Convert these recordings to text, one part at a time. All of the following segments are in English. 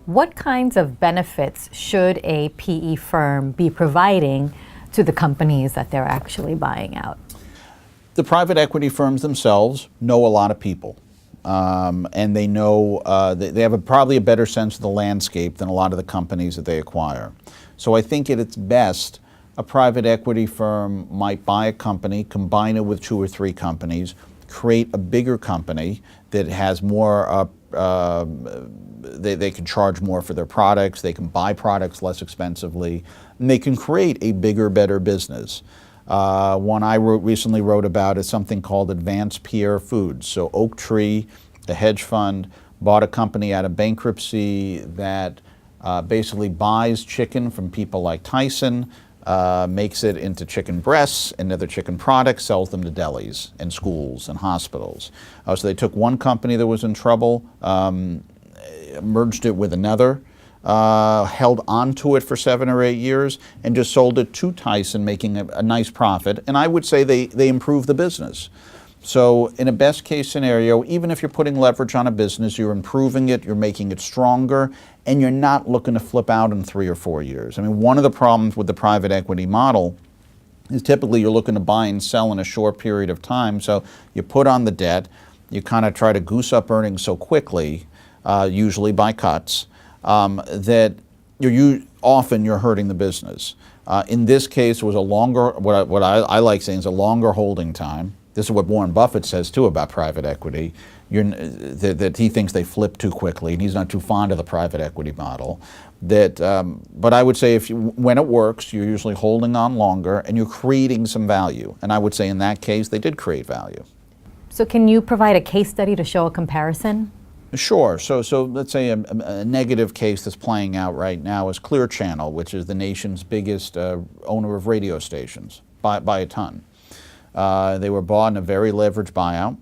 What kinds of benefits should a PE firm be providing to the companies that they're actually buying out? The private equity firms themselves know a lot of people. And they know, they have probably a better sense of the landscape than a lot of the companies that they acquire. So I think at its best, a private equity firm might buy a company, combine it with 2 or 3 companies, create a bigger company that has more, they can charge more for their products, they can buy products less expensively, and they can create a bigger, better business. One I recently wrote about is something called Advanced Pierre Foods. So Oaktree, the hedge fund, bought a company out of bankruptcy that basically buys chicken from people like Tyson, makes it into chicken breasts and other chicken products, sells them to delis and schools and hospitals. So they took one company that was in trouble, merged it with another, held onto it for 7 or 8 years, and just sold it to Tyson, making a nice profit. And I would say they improved the business. So in a best case scenario, even if you're putting leverage on a business, you're improving it, you're making it stronger, and you're not looking to flip out in 3 or 4 years. I mean, one of the problems with the private equity model is typically you're looking to buy and sell in a short period of time. So you put on the debt, you kind of try to goose up earnings so quickly, usually by cuts, that often you're hurting the business. In this case, it was a longer, what I like saying is a longer holding time. This is what Warren Buffett says too about private equity, that he thinks they flip too quickly, and he's not too fond of the private equity model. But I would say when it works, you're usually holding on longer and you're creating some value. And I would say in that case, they did create value. So can you provide a case study to show a comparison? Sure. So let's say a negative case that's playing out right now is Clear Channel, which is the nation's biggest owner of radio stations by a ton. They were bought in a very leveraged buyout.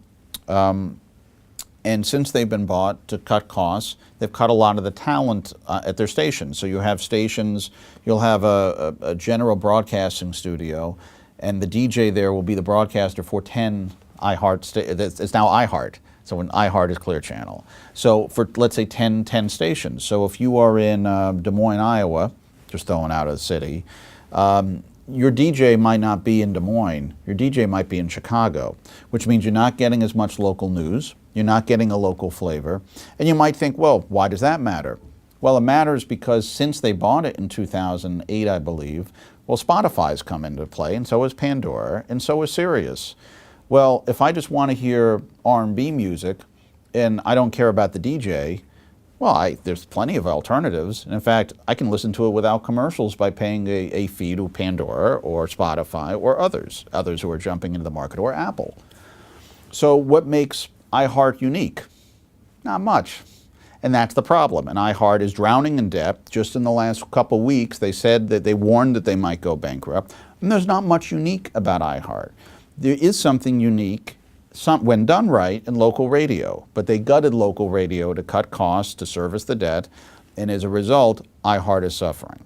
And since they've been bought to cut costs, they've cut a lot of the talent at their stations. So you have stations, you'll have a general broadcasting studio, and the DJ there will be the broadcaster for 10 iHeart, it's now iHeart. So when iHeart is Clear Channel. So for, let's say, 10 stations. So if you are in Des Moines, Iowa, just throwing out a city, your DJ might not be in Des Moines, your DJ might be in Chicago, which means you're not getting as much local news, you're not getting a local flavor, and you might think, well, why does that matter? Well, it matters because since they bought it in 2008, I believe, well, Spotify's come into play, and so is Pandora, and so is Sirius. Well, if I just want to hear R&B music, and I don't care about the DJ, well, there's plenty of alternatives. And in fact, I can listen to it without commercials by paying a fee to Pandora or Spotify or others who are jumping into the market, or Apple. So what makes iHeart unique? Not much. And that's the problem. And iHeart is drowning in debt. Just in the last couple weeks, they said that they warned that they might go bankrupt. And there's not much unique about iHeart. There is something unique, when done right, in local radio, but they gutted local radio to cut costs, to service the debt, and as a result, iHeart is suffering.